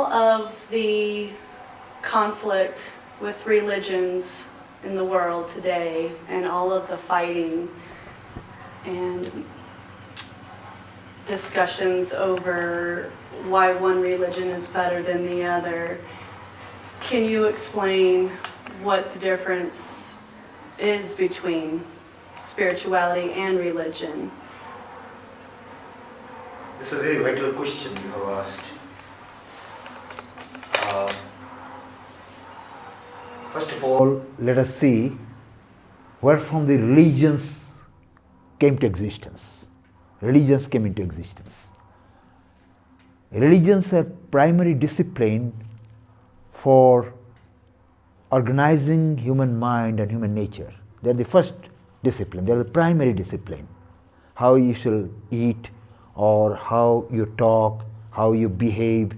all of the conflict with religions in the world today and all of the fighting and discussions over why one religion is better than the other, can you explain what the difference is between spirituality and religion? It's a very vital question you have asked. First of all, let us see where from the religions came to existence. Religions came into existence. Religions are primary discipline for organizing human mind and human nature. They are the first discipline, they are the primary discipline. How you shall eat, or how you talk, how you behave,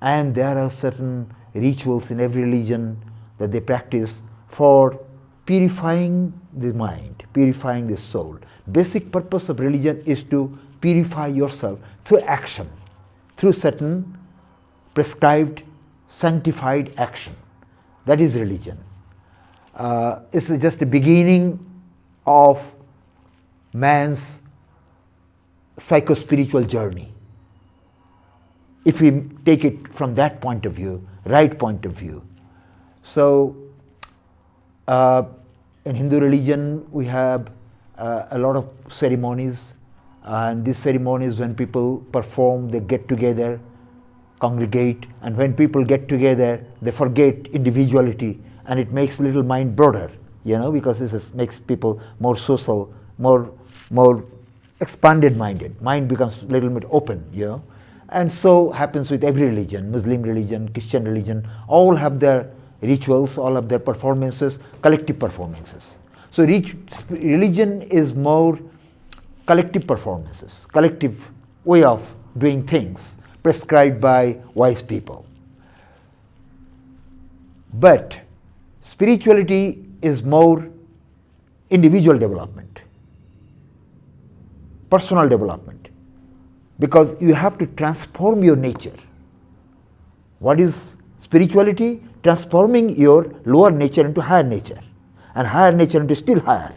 and there are certain rituals in every religion that they practice for purifying the mind, purifying the soul. Basic purpose of religion is to purify yourself through action, through certain prescribed, sanctified action. That is religion. It's just the beginning of man's psycho-spiritual journey. If we take it from that point of view, right point of view. So, in Hindu religion, we have a lot of ceremonies, and these ceremonies, when people perform, they get together, congregate, and when people get together, they forget individuality, and it makes little mind broader, because this makes people more social, more expanded minded. Mind becomes a little bit open, And so happens with every religion, Muslim religion, Christian religion, all have their rituals, all have their performances, collective performances. So religion is more collective performances, collective way of doing things prescribed by wise people. But spirituality is more individual development, personal development, because you have to transform your nature. What is spirituality? Transforming your lower nature into higher nature, and higher nature into still higher,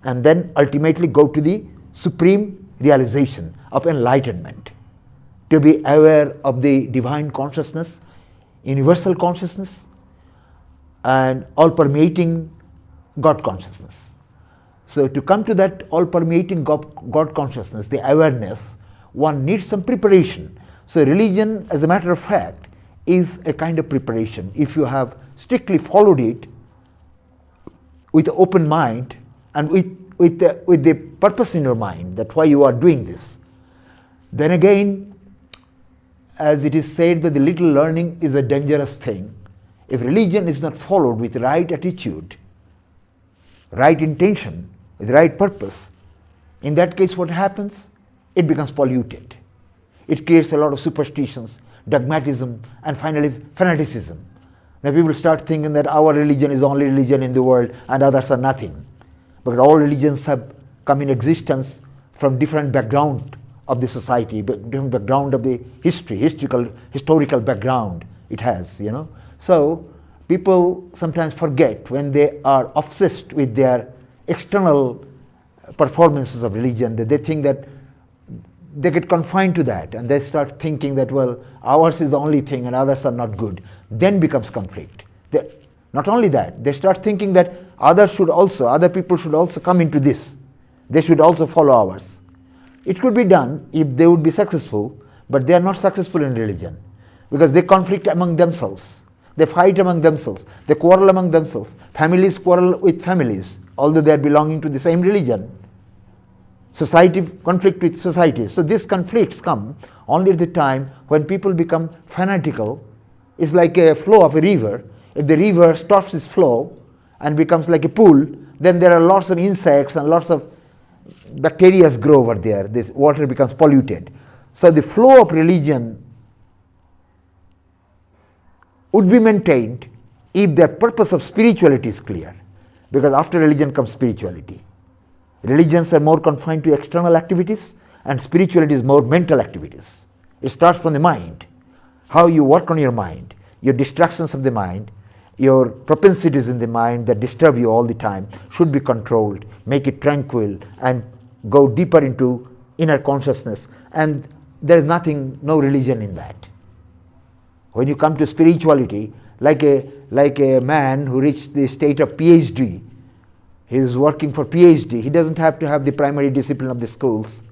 and then ultimately go to the supreme realization of enlightenment, to be aware of the divine consciousness, universal consciousness, and all-permeating God consciousness. So to come to that all-permeating God consciousness, the awareness, one needs some preparation. So religion, as a matter of fact, is a kind of preparation. If you have strictly followed it with an open mind and with the purpose in your mind, that why you are doing this, then again, as it is said that the little learning is a dangerous thing. If religion is not followed with right attitude, right intention, with right purpose, in that case what happens? It becomes polluted. It creates a lot of superstitions, dogmatism, and finally fanaticism. Then people start thinking that our religion is the only religion in the world and others are nothing. But all religions have come in existence from different background of the society, different background of the historical background it has, So people sometimes forget when they are obsessed with their external performances of religion, that they think that they get confined to that, and they start thinking that, well, ours is the only thing and others are not good. Then becomes conflict. Not only that, they start thinking that other people should also come into this. They should also follow ours. It could be done if they would be successful, but they are not successful in religion because they conflict among themselves. They fight among themselves. They quarrel among themselves. Families quarrel with families, although they are belonging to the same religion. Society conflict with society. So these conflicts come only at the time when people become fanatical. It's like a flow of a river. If the river stops its flow and becomes like a pool, then there are lots of insects and lots of bacteria grow over there. This water becomes polluted. So the flow of religion would be maintained if the purpose of spirituality is clear. Because after religion comes spirituality. Religions are more confined to external activities and spirituality is more mental activities. It starts from the mind. how you work on your mind, your distractions of the mind, your propensities in the mind that disturb you all the time should be controlled, make it tranquil, and go deeper into inner consciousness. And there is nothing, no religion in that. When you come to spirituality, like a man who reached the state of PhD, he is working for PhD. He doesn't have to have the primary discipline of the schools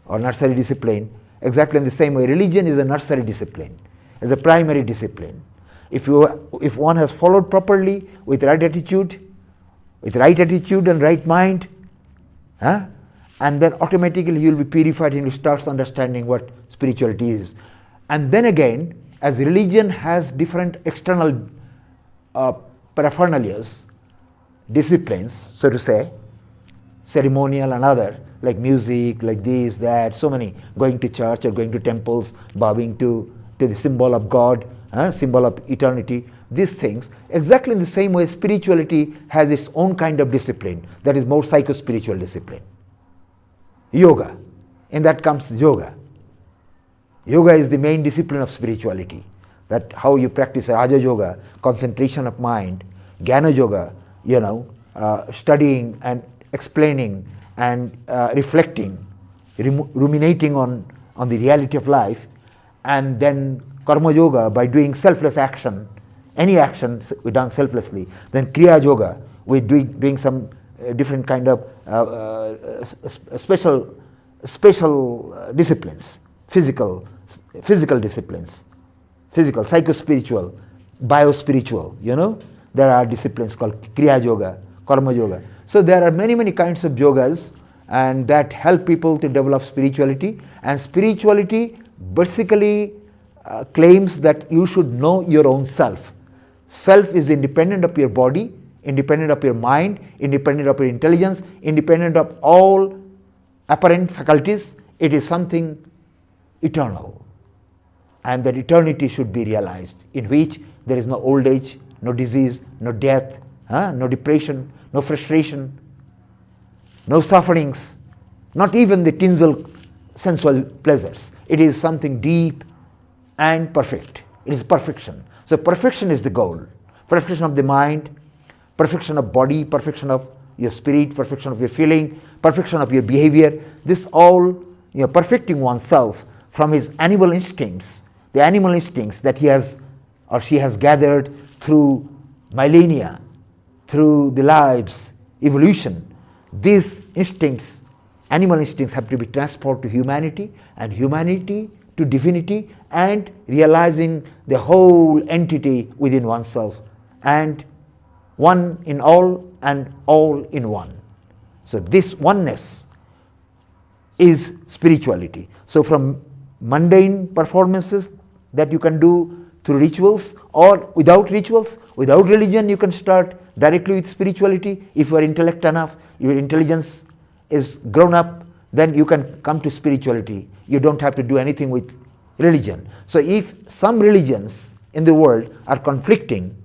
or nursery discipline. Exactly in the same way, religion is a nursery discipline, is a primary discipline. If one has followed properly with right attitude and right mind, and then automatically you will be purified and you start understanding what spirituality is. And then again, as religion has different external paraphernalias, disciplines, so to say, ceremonial and other, like music, like this, that, so many, going to church or going to temples, bowing to the symbol of God, symbol of eternity, these things. Exactly in the same way, spirituality has its own kind of discipline, that is more psycho-spiritual discipline. Yoga, in that comes yoga. Yoga is the main discipline of spirituality, that how you practice Raja Yoga, concentration of mind, Jnana Yoga, studying and explaining and reflecting, ruminating on the reality of life, and then Karma Yoga by doing selfless action, any action we done selflessly, then Kriya Yoga, we're doing some different kind of special disciplines, physical disciplines, physical, psycho-spiritual, bio-spiritual, there are disciplines called Kriya Yoga, Karma Yoga. So there are many kinds of yogas, and that help people to develop spirituality. And spirituality basically claims that you should know your own self. Self is independent of your body, independent of your mind, independent of your intelligence, independent of all apparent faculties. It is something eternal, and that eternity should be realized, in which there is no old age, no disease, no death, no depression, no frustration, no sufferings, not even the tinsel sensual pleasures. It is something deep and perfect. It is perfection. So perfection is the goal. Perfection of the mind, perfection of body, perfection of your spirit, perfection of your feeling, perfection of your behavior. This all, perfecting oneself from his animal instincts, the animal instincts that he has or she has gathered through millennia, through the lives, evolution. These instincts, animal instincts, have to be transported to humanity, and humanity to divinity, and realizing the whole entity within oneself, and one in all and all in one. So this oneness is spirituality. So from mundane performances that you can do through rituals, or without rituals, without religion, you can start directly with spirituality. If you are intellect enough, your intelligence is grown up, then you can come to spirituality. You don't have to do anything with religion. So if some religions in the world are conflicting,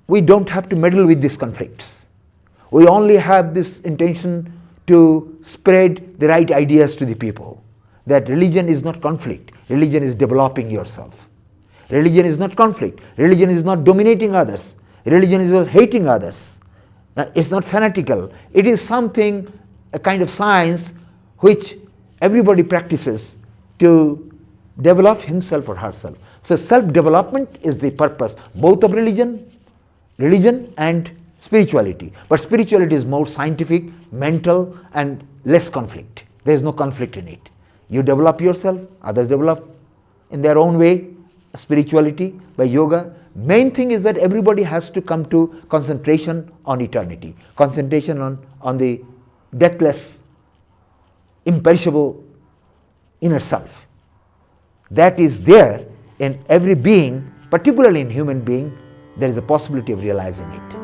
we don't have to meddle with these conflicts. We only have this intention to spread the right ideas to the people, that religion is not conflict, religion is developing yourself. Religion is not conflict, religion is not dominating others, religion is not hating others, it's not fanatical. It is something, a kind of science which everybody practices to develop himself or herself. So self-development is the purpose both of religion and spirituality. But spirituality is more scientific, mental, and less conflict. There is no conflict in it. You develop yourself, others develop in their own way spirituality by yoga. Main thing is that everybody has to come to concentration on eternity, concentration on the deathless, imperishable inner self. That is there in every being, particularly in human being. There is a possibility of realizing it.